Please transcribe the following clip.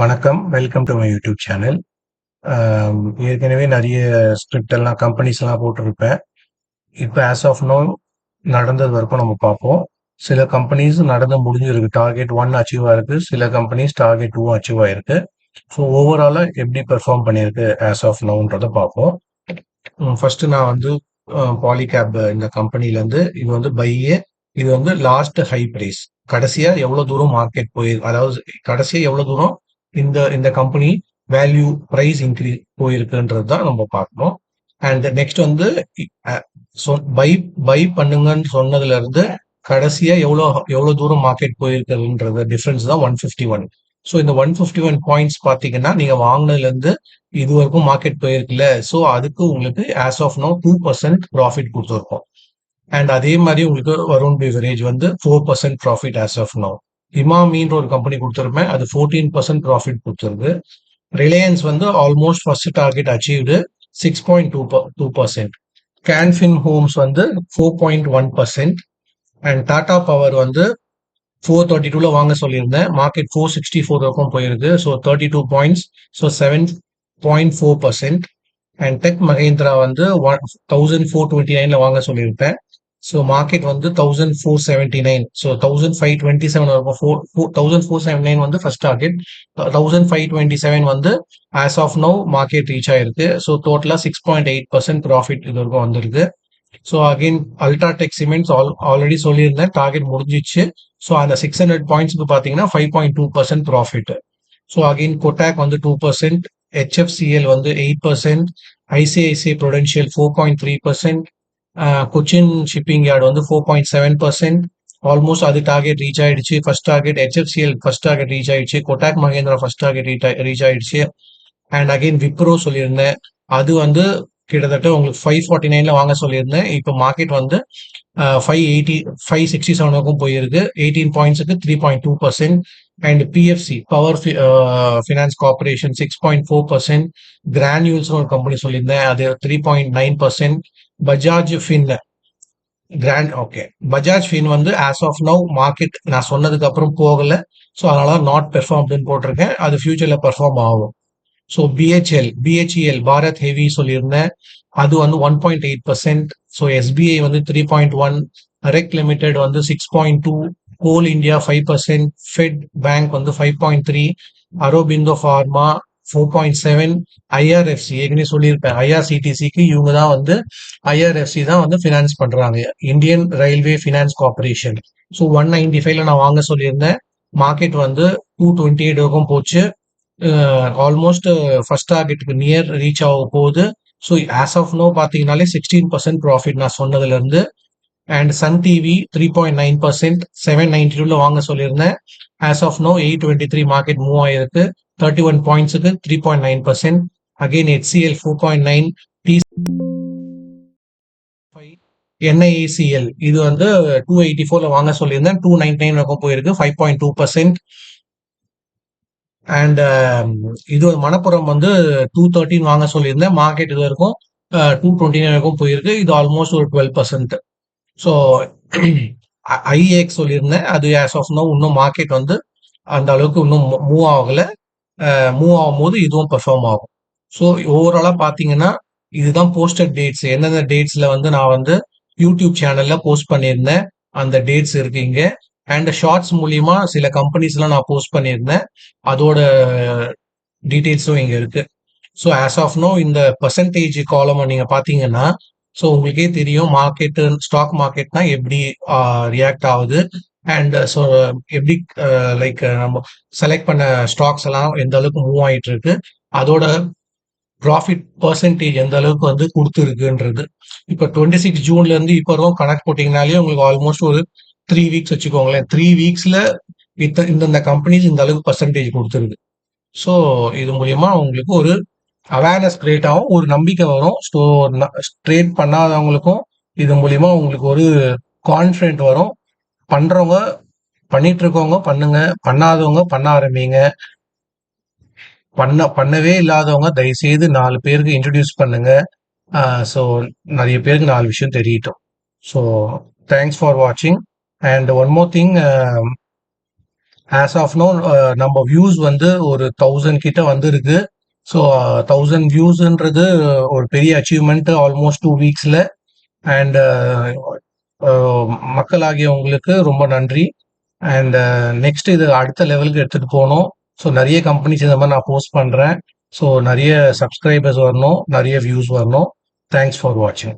வணக்கம். Welcome to my YouTube channel. ஏற்கனவே நிறைய ஸ்கிரிப்ட் எல்லாம் கம்பெனிஸ்லாம் போட்டிருப்பேன். இப்போ ஆஸ் ஆஃப் நோ நடந்தது வரைக்கும் நம்ம பார்ப்போம். சில கம்பெனிஸ் நடந்து முடிஞ்சிருக்கு. டார்கெட் 1 அச்சீவ் ஆயிருக்கு. சில கம்பெனிஸ் டார்கெட் 2 அச்சீவ் ஆயிருக்கு. ஸோ ஓவராலாக எப்படி பெர்ஃபார்ம் பண்ணியிருக்கு ஆஸ் ஆஃப் நோன்றதை பார்ப்போம். ஃபர்ஸ்ட் நான் வந்து பாலிகேப் இந்த கம்பெனிலேருந்து இது வந்து பையே, இது வந்து லாஸ்ட் ஹை பிரைஸ். கடைசியா எவ்வளவு தூரம் மார்க்கெட் போயிருக்கு, அதாவது கடைசியா எவ்வளவு தூரம் இந்த இந்த கம்பெனி வேல்யூ பிரைஸ் இன்க்ரீஸ் போயிருக்குன்றது தான் நம்ம பார்க்கணும். அண்ட் நெக்ஸ்ட் வந்து பை பை பண்ணுங்கன்னு சொன்னதுல இருந்து கடைசியா எவ்வளவு தூரம் மார்க்கெட் போயிருக்குன்றது டிஃபரன்ஸ் தான் 151. ஸோ இந்த 151 பாயிண்ட்ஸ் பார்த்தீங்கன்னா நீங்க வாங்கினதுல இருந்து இது வரைக்கும் மார்க்கெட் போயிருக்குல்ல, ஸோ அதுக்கு உங்களுக்கு ஆஸ் ஆஃப் நோ 2% ப்ராஃபிட் கொடுத்துருக்கோம். அண்ட் அதே மாதிரி உங்களுக்கு வருண் பிவரேஜ் வந்து 4% ப்ராஃபிட் ஆஸ் ஆஃப் நோ. இமாமின்ற ஒரு கம்பெனி கொடுத்துருப்பேன், அது 14% ப்ராஃபிட் கொடுத்துருக்கு. ரிலையன்ஸ் வந்து almost first target achieved 6.2%. Can Fin Homes வந்து 4.1%. அண்ட் டாடா பவர் வந்து 432ல வாங்க சொல்லியிருந்தேன், மார்க்கெட் 464 வரைக்கும் போயிருக்கு. So 32 points, so 7.4%. And tech Mahindra வந்து 1429ல வாங்க சொல்லியிருப்பேன். ஸோ மார்க்கெட் வந்து 1479, ஸோ 1527 வரைக்கும் 1479 வந்து ஃபர்ஸ்ட் டார்கெட். 1527 வந்து as of now market reach ஆயிருக்கு. ஸோ டோட்டலா 6.8% ப்ராஃபிட் இது வரைக்கும் வந்திருக்கு. So again UltraTech cements already சொல்லியிருந்தேன், டார்கெட் முடிஞ்சிச்சு. ஸோ அந்த 600 பாயிண்ட்ஸ்க்கு பார்த்தீங்கன்னா 5.2% ப்ராஃபிட். ஸோ அகெயின் கொட்டாக் வந்து 2%, HFCL வந்து 8%, ICICI Prudential 4.3%, Cochin shipping yard வந்து 4.7%. ஆல்மோஸ்ட் அது டார்கெட் ரீச் ஆயிடுச்சு. First target HFCL first target reach ஆயிடுச்சு. Kotak Mahindra first target reach ஆயிடுச்சு. அண்ட் அகெயின் விப்ரோ சொல்லியிருந்தேன், அது வந்து கிட்டத்தட்ட உங்களுக்கு 549ல வாங்க சொல்லியிருந்தேன். இப்போ மார்க்கெட் வந்து 567 வரைக்கும் போயிருக்கு. 18 பாயிண்ட்ஸுக்கு 3.2%. And PFC power finance corporation 6.4%. Granules ஒரு கம்பெனி சொல்லியிருந்தேன், அது 3.9%. பஜாஜ் ஃபின் பஜாஜ் ஃபின் வந்து ஆஸ் ஆஃப் நவ் மார்க்கெட் நான் சொன்னதுக்கு அப்புறம் போகல, ஸோ அதனால நாட் பெர்ஃபார்ம்டுன்னு போட்டிருக்கேன். அது ஃபியூச்சர்ல பெர்ஃபார்ம் ஆகும். ஸோ பிஹெச்இஎல் பாரத் ஹெவி சொல்லியிருந்தேன், அது வந்து 1.8%. ஸோ எஸ்பிஐ வந்து 3.1, ரெக் லிமிடெட் வந்து 6.2, கோல் இந்தியா 5%, ஃபெட் பேங்க் வந்து 5.3, அரோபிந்தோ ஃபார்மா 4.7, ஐஆர்எஃப்சி ஏற்கனவே சொல்லியிருப்பேன், ஐஆர்சிடிசிக்கு இவங்க தான் வந்து ஐஆர்எஃப்சி தான் வந்து ஃபினான்ஸ் பண்றாங்க, Indian railway finance corporation. So 195ல நான் வாங்க சொல்லியிருந்தேன், மார்க்கெட் வந்து 228 வரைக்கும் போச்சு. ஆல்மோஸ்ட் ஃபர்ஸ்ட் டார்கெட்டுக்கு நியர் ரீச் ஆக போகுது. ஸோ ஆஸ் ஆஃப் நோ பார்த்தீங்கன்னாலே 16% ப்ராஃபிட் நான் சொன்னதுல இருந்து. அண்ட் சன் டிவி 3.9%, 792ல வாங்க சொல்லியிருந்தேன். As of now 823 market move ஆயிருக்கு. 31 பாயிண்ட்ஸுக்கு 3.9%. அகெயின் HCL 4.9, NIACL இது வந்து 284ல வாங்க சொல்லியிருந்தேன், 299 வரைக்கும் போயிருக்கு, 5.2%. அண்ட் இது மணப்புறம் வந்து 213 வாங்க சொல்லியிருந்தேன், மார்க்கெட் இது வரைக்கும் 229 வரைக்கும் போயிருக்கு, இது ஆல்மோஸ்ட் ஒரு 12%. ஸோ ஐஏஎக்ஸ் சொல்லியிருந்தேன், அது ஆஸ் ஆஃப் நோ இன்னும் மார்க்கெட் வந்து அந்த அளவுக்கு இன்னும் மூவ் ஆகல. மூவ் ஆகும்போது இதுவும் பெர்ஃபார்ம் ஆகும். ஸோ ஓவராலாக பார்த்தீங்கன்னா இதுதான் போஸ்டட் டேட்ஸ். எந்தெந்த டேட்ஸ்ல வந்து நான் வந்து யூடியூப் சேனல்ல போஸ்ட் பண்ணியிருந்தேன் அந்த டேட்ஸ் இருக்கு இங்க. அண்ட் ஷார்ட்ஸ் மூலியமா சில கம்பெனிஸ்லாம் நான் போஸ்ட் பண்ணியிருந்தேன், அதோட டீட்டெயில்ஸும் இங்க இருக்கு. ஸோ ஆஸ் ஆஃப் நோ இந்த பர்சன்டேஜ் காலம் நீங்க பாத்தீங்கன்னா, ஸோ உங்களுக்கே தெரியும் மார்க்கெட், ஸ்டாக் மார்க்கெட்னா எப்படி ரியாக்ட் ஆகுது. அண்ட் ஸோ எப்படி லைக் நம்ம செலக்ட் பண்ண ஸ்டாக்ஸ் எல்லாம் எந்த அளவுக்கு மூவ் ஆயிட்டு இருக்கு, அதோட ப்ராஃபிட் பர்சன்டேஜ் எந்த அளவுக்கு வந்து கொடுத்துருக்குன்றது. இப்போ 26 ஜூன்ல இருந்து இப்போ வரைக்கும் கணக்கு போட்டீங்கனாலே உங்களுக்கு ஆல்மோஸ்ட் ஒரு 3 வீக்ஸ் வச்சுக்கோங்களேன். 3 வீக்ஸ்ல இந்த கம்பெனிஸ் இந்த அளவுக்கு பர்சன்டேஜ் கொடுத்துருக்கு. ஸோ இது மூலியமா உங்களுக்கு ஒரு அவேர்னஸ் கிரியேட் ஆகும், ஒரு நம்பிக்கை வரும். ஸோ ட்ரேட் பண்ணாதவங்களுக்கும் இது மூலியமா உங்களுக்கு ஒரு கான்ஃபிடென்ட் வரும். பண்றவங்க பண்ணிட்டு இருக்கவங்க பண்ணுங்க, பண்ணாதவங்க பண்ண ஆரம்பிங்க. பண்ணவே இல்லாதவங்க தயவுசெய்து 4 பேருக்கு இன்ட்ரடியூஸ் பண்ணுங்க. ஸோ நிறைய பேருக்கு 4 விஷயம் தெரியட்டும். ஸோ தேங்க்ஸ் ஃபார் வாட்சிங். And one more thing, as of now நம்ம வியூஸ் வந்து ஒரு 1000 கிட்ட வந்திருக்கு. ஸோ 1000 வியூஸ்ன்றது ஒரு பெரிய அச்சீவ்மெண்ட் ஆல்மோஸ்ட் 2 வீக்ஸ்ல. அண்ட் மக்களாகிய உங்களுக்கு ரொம்ப நன்றி. அண்ட் நெக்ஸ்ட் இது அடுத்த லெவலுக்கு எடுத்துட்டு போகணும். ஸோ நிறைய கம்பெனிஸ் இந்த மாதிரி நான் போஸ்ட் பண்றேன். ஸோ நிறைய சப்ஸ்கிரைபர்ஸ் வரணும், நிறைய வியூஸ் வரணும். தேங்க்ஸ் ஃபார் வாட்சிங்.